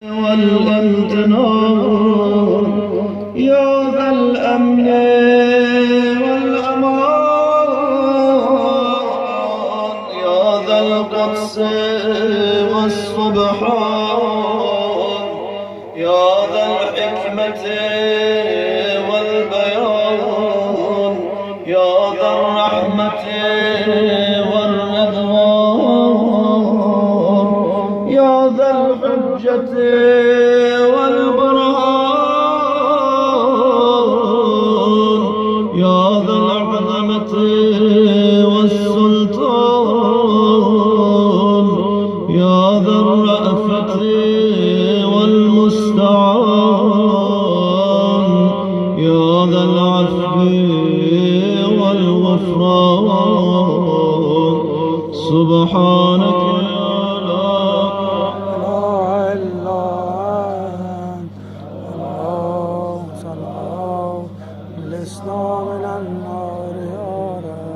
والامتنان يا ذا الأمن والأمان يا ذا القدس والسبحان يا ذا الحكمة والبيان يا ذا الرحمة والرضوان يا ذا الحجة والبرهان يا ذا العظمة والسلطان يا ذا الرأفة والمستعان يا ذا العفو والغفران سبحانك الإسلام من النار يا رب.